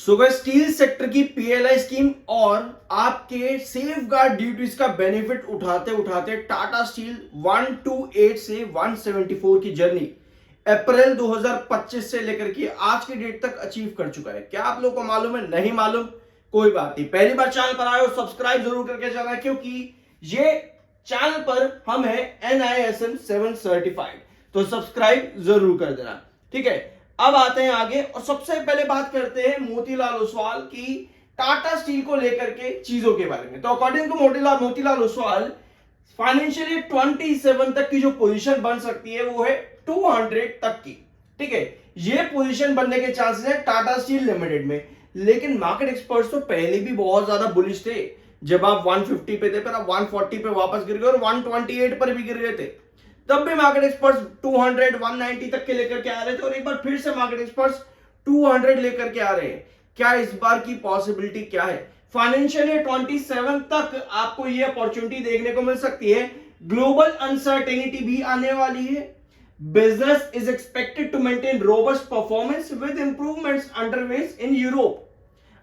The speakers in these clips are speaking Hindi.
स्टील सेक्टर की पीएलआई स्कीम और आपके सेफ गार्ड ड्यूटीज का बेनिफिट उठाते उठाते टाटा स्टील 128 से 174 की जर्नी अप्रैल 2025 से लेकर के आज की डेट तक अचीव कर चुका है। क्या आप लोगों को मालूम है? नहीं मालूम? कोई बात नहीं, पहली बार चैनल पर आए हो सब्सक्राइब जरूर करके जाना, क्योंकि ये चैनल पर हम है NISM 7 सर्टिफाइड, तो सब्सक्राइब जरूर कर देना। ठीक है, अब आते हैं आगे और सबसे पहले बात करते हैं मोतीलाल ओसवाल की टाटा स्टील को लेकर के चीजों के बारे में। तो according to Motilal Oswal financially 27 तक की जो पोजीशन बन सकती है वो है 200 तक की। ठीक है, ये पोजीशन बनने के चांसेस है टाटा स्टील लिमिटेड में, लेकिन मार्केट एक्सपर्ट्स तो पहले भी बहुत ज्यादा बुलिश थे। जब आप 150 पे थे, फिर आप 140 पे वापस गिर गए और 128 पर भी गिर गए थे, तब भी मार्केट एक्सपर्ट्स 200 190 तक के लेकर के आ रहे थे और एक बार फिर से मार्केट एक्सपर्ट्स 200 लेकर के आ रहे हैं। क्या इस बार की पॉसिबिलिटी क्या है? फाइनेंशियल ईयर 27 तक आपको ये अपॉर्चुनिटी देखने को मिल सकती है। ग्लोबल अनसर्टेनिटी भी आने वाली है। Business is expected to maintain robust performance with improvements underway in Europe.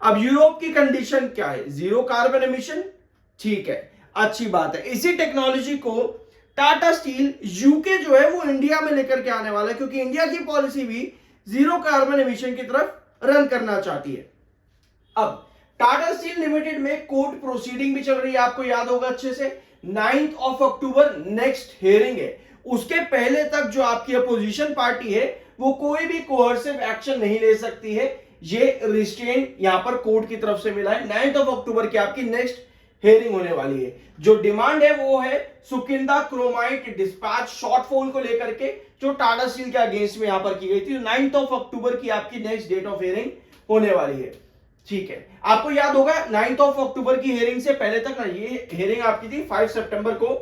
अब यूरोप की कंडीशन क्या है? जीरो कार्बन एमिशन, ठीक है, अच्छी बात है। इसी टेक्नोलॉजी को टाटा स्टील यूके जो है वो इंडिया में लेकर के आने वाला है, क्योंकि इंडिया की पॉलिसी भी जीरो कार्बन एमिशन की तरफ रन करना चाहती है। अब टाटा स्टील लिमिटेड में कोर्ट प्रोसीडिंग भी चल रही है, आपको याद होगा अच्छे से। 9 अक्टूबर नेक्स्ट हियरिंग है। उसके पहले तक जो आपकी अपोजिशन पार्टी है वो कोई भी कोहर्सिव एक्शन नहीं ले सकती है। ये रिस्ट्रेन यहां पर कोर्ट की तरफ से मिला है। 9 अक्टूबर की आपकी नेक्स्ट हियरिंग होने वाली है। जो डिमांड है वो है सुकिंदा क्रोमाइट डिस्पैच शॉर्टफॉल को लेकर के, जो टाटा स्टील के अगेंस्ट में यहां पर की गई थी। 9 अक्टूबर की आपकी नेक्स्ट डेट ऑफ हियरिंग होने वाली है। ठीक है, आपको याद होगा 9 अक्टूबर की हियरिंग से पहले तक ना ये हियरिंग आपकी थी 5 सितंबर को।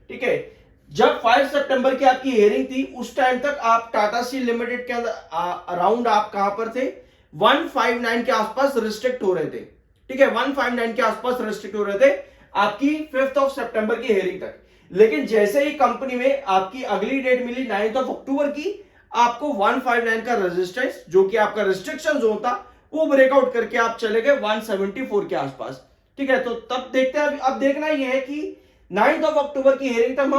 ठीक है, जब 5 सितंबर की आपकी हियरिंग थी उस टाइम तक आप टाटा स्टील लिमिटेड के अंदर अराउंड आप कहां पर थे? 159 के आसपास रिस्ट्रिक्ट हो रहे थे। ठीक है, 159 के आसपास रेस्ट्रिक्ट हो रहे थे आपकी 5 सितंबर की हियरिंग तक। लेकिन जैसे ही कंपनी में आपकी अगली डेट मिली 9 अक्टूबर की, आपको 159 का रेजिस्टेंस जो कि आपका रिस्ट्रिक्शन जोन था वो ब्रेकआउट करके आप चले गए 174 के आसपास। ठीक है, तो तब देखते हैं। अब देखना यह है कि 9 अक्टूबर की हियरिंग तक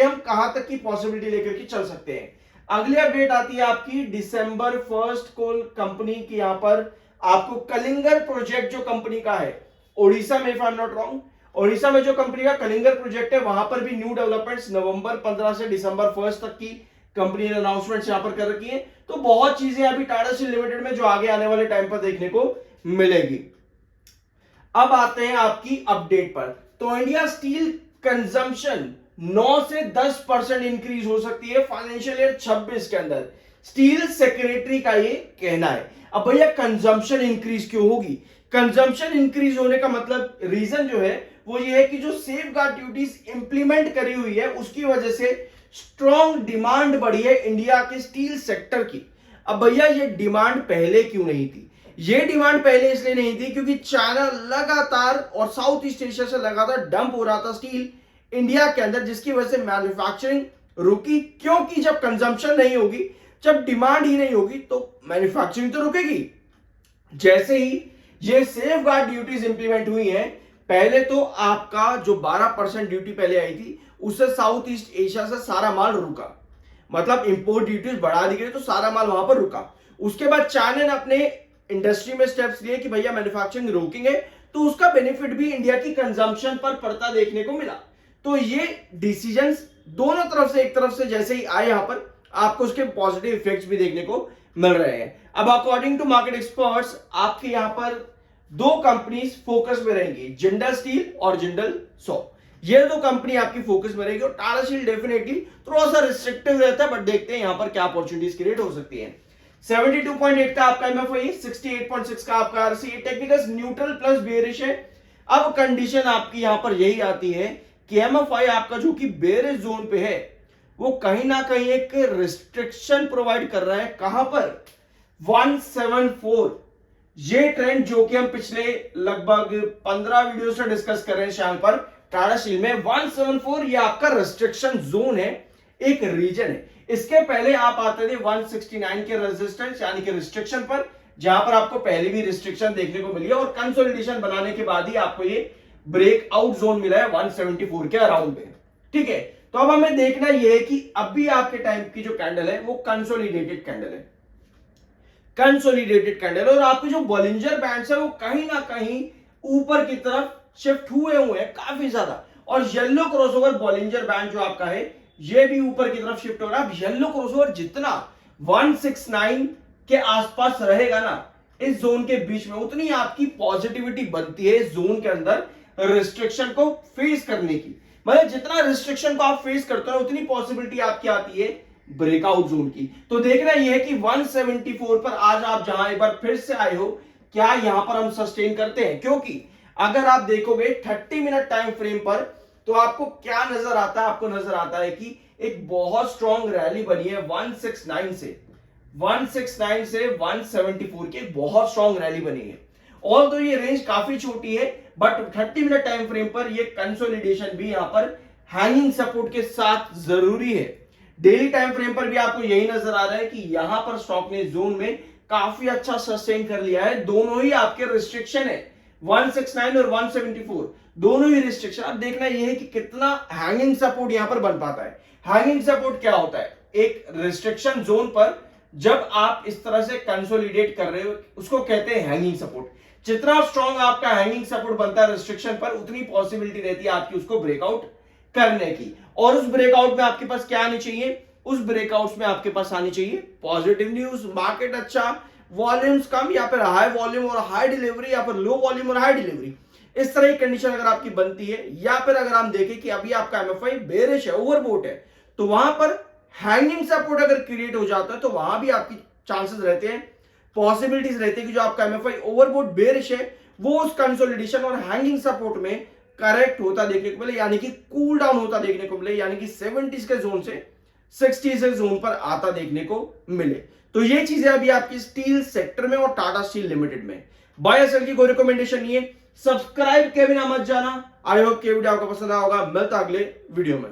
हम कहां तक की पॉसिबिलिटी लेकर के चल सकते हैं। अगली अपडेट आती है आपकी December 1 को कंपनी की यहां पर आपको कलिंगर प्रोजेक्ट जो कंपनी का है ओडिशा में, if I am not wrong, Odisha में जो कंपनी का कलिंगर प्रोजेक्ट है वहां पर भी न्यू डेवलपमेंट्स नवंबर 15 से दिसंबर 1 तक की कंपनी ने अनाउंसमेंट्स यहां पर कर रखी है। तो बहुत चीजें अभी टाटा स्टील लिमिटेड में जो आगे आने वाले टाइम पर देखने को मिलेगी। अब आते हैं आपकी अपडेट पर। तो इंडिया स्टील कंजम्पशन 9 से 10% इंक्रीज हो सकती है फाइनेंशियल ईयर 26 के अंदर, स्टील सेक्रेटरी का ये कहना है। अब भैया कंजम्पशन इंक्रीज क्यों होगी? कंजम्पशन इंक्रीज होने का मतलब रीजन जो है वो ये है कि जो सेफ गार्ड ड्यूटीज इंप्लीमेंट करी हुई है उसकी वजह से स्ट्रॉन्ग डिमांड बढ़ी है इंडिया के स्टील सेक्टर की। अब भैया ये डिमांड पहले क्यों नहीं थी? ये डिमांड पहले इसलिए नहीं थी क्योंकि चाइना लगातार और साउथ ईस्ट एशिया से लगातार डंप हो रहा था स्टील इंडिया के अंदर, जिसकी वजह से मैन्युफैक्चरिंग रुकी। क्योंकि जब कंजम्पशन नहीं होगी, जब डिमांड ही नहीं होगी, तो मैन्युफैक्चरिंग तो रुकेगी। जैसे ही ये सेफ गार्ड ड्यूटीज इंप्लीमेंट हुई हैं, पहले तो आपका जो 12% ड्यूटी पहले आई थी उससे साउथ ईस्ट एशिया से सारा माल रुका, मतलब इंपोर्ट ड्यूटीज बढ़ा दी गई, तो सारा माल वहां पर रुका। उसके बाद चाइना ने अपने इंडस्ट्री में स्टेप्स लिए कि भैया मैन्युफैक्चरिंग रोकेंगे, तो उसका बेनिफिट भी इंडिया की कंजम्पशन पर पड़ता देखने को मिला। तो ये डिसीजंस दोनों तरफ से, एक तरफ से जैसे ही आए यहां पर आपको उसके पॉजिटिव इफेक्ट्स भी देखने को मिल रहे हैं। अब अकॉर्डिंग टू मार्केट एक्सपर्ट्स आपके यहां पर दो कंपनीज फोकस में रहेंगी, जिंदल स्टील और जिंदल सॉ। ये दो कंपनी आपकी फोकस में रहेगी और टाटा स्टील डेफिनेटली थोड़ा सा रिस्ट्रिक्टिव रहता है, बट देखते हैं यहां पर क्या अपॉर्चुनिटीज क्रिएट हो सकती है। 72.8 का आपका एमएफआई, 68.6 का आपका RC, technical neutral plus bearish है। अब कंडीशन आपकी यहां पर यही आती है कि एमएफआई आपका जो कि बेयरिश जोन पे है वो कहीं ना कहीं एक रिस्ट्रिक्शन प्रोवाइड कर रहा है। कहां पर? 174। ये ट्रेंड जो कि हम पिछले लगभग 15 वीडियो से डिस्कस कर रहे हैं चैनल पर, टाटा स्टील में 174 ये आपका रिस्ट्रिक्शन जोन है, एक रीजन है। इसके पहले आप आते थे 169 के रेजिस्टेंस यानी कि रिस्ट्रिक्शन पर, जहां पर आपको पहले भी रिस्ट्रिक्शन देखने को मिली है और कंसोलिडेशन बनाने के बाद ही आपको ये ब्रेकआउट जोन मिला है 174 के अराउंड में। ठीक है, तो अब हमें देखना यह है कि अभी आपके टाइम की जो कैंडल है वो कंसोलिडेटेड कैंडल है, कंसोलिडेटेड कैंडल, और आपके जो बॉलिंजर बैंड्स है वो कहीं ना कहीं ऊपर की तरफ शिफ्ट हुए हैं काफी ज्यादा, और येलो क्रॉसओवर बॉलिंजर बैंड जो आपका है ये भी ऊपर की तरफ शिफ्ट हो रहा है। अब येलो क्रॉसओवर जितना 169 के आसपास रहेगा ना इस जोन के बीच में, उतनी आपकी पॉजिटिविटी बनती है इस जोन के अंदर रिस्ट्रिक्शन को फेस करने की। मतलब जितना रिस्ट्रिक्शन को आप फेस करते हो उतनी पॉसिबिलिटी आपकी आती है ब्रेकआउट जोन की। तो देखना यह है कि 174 पर आज आप जहां एक बार फिर से आए हो, क्या यहां पर हम सस्टेन करते हैं? क्योंकि अगर आप देखोगे 30 मिनट टाइम फ्रेम पर तो आपको क्या नजर आता है? आपको नजर आता है कि एक बहुत स्ट्रॉन्ग रैली बनी है 169 से 174 की बहुत स्ट्रॉन्ग रैली बनी है। और तो ये रेंज काफी छोटी है बट 30 मिनट टाइम फ्रेम पर ये कंसोलिडेशन भी यहां पर हैंगिंग सपोर्ट के साथ जरूरी है। डेली टाइम फ्रेम पर भी आपको यही नजर आ रहा है कि यहां पर स्टॉक ने जोन में काफी अच्छा सस्टेन कर लिया है। दोनों ही आपके रिस्ट्रिक्शन है 169 और 174, दोनों ही रिस्ट्रिक्शन। अब देखना यह है कि कितना हैंगिंग सपोर्ट यहां पर बन पाता है। हैंगिंग सपोर्ट क्या होता है? एक रिस्ट्रिक्शन जोन पर जब आप इस तरह से कंसोलिडेट कर रहे हो उसको कहते हैं हैंगिंग सपोर्ट। जितना स्ट्रॉन्ग आपका हैंगिंग सपोर्ट बनता है रिस्ट्रिक्शन पर उतनी पॉसिबिलिटी रहती है आपकी उसको ब्रेकआउट करने की। और उस ब्रेकआउट में आपके पास क्या आनी चाहिए? उस ब्रेकआउट्स में आपके पास आनी चाहिए पॉजिटिव न्यूज, मार्केट अच्छा, वॉल्यूम्स कम या फिर हाई वॉल्यूम और हाई डिलीवरी या फिर लो वॉल्यूम और हाई डिलीवरी। इस तरह की कंडीशन अगर आपकी बनती है, या फिर अगर हम देखें कि अभी आपका एमएफआई बेरिश है, ओवरबोट है, तो वहां पर हैंगिंग सपोर्ट अगर क्रिएट हो जाता है तो वहां भी आपकी चांसेस रहते हैं, पॉसिबिलिटीज रहती है कि जो आपका एमएफआई ओवरबोट बेरिश है वो उस कंसोलिडेशन और हैंगिंग सपोर्ट में करेक्ट होता देखने को मिले, यानी कि कूल डाउन होता देखने को मिले, यानी कि 70s के जोन से 60s के जोन पर आता देखने को मिले। तो ये चीजें अभी आपकी स्टील सेक्टर में और टाटा स्टील लिमिटेड में। बाय सेल की कोई रिकमेंडेशन नहीं है, सब्सक्राइब के बिना मत जाना। आई होप कि वीडियो आपको पसंद आया होगा। मिलता अगले वीडियो में।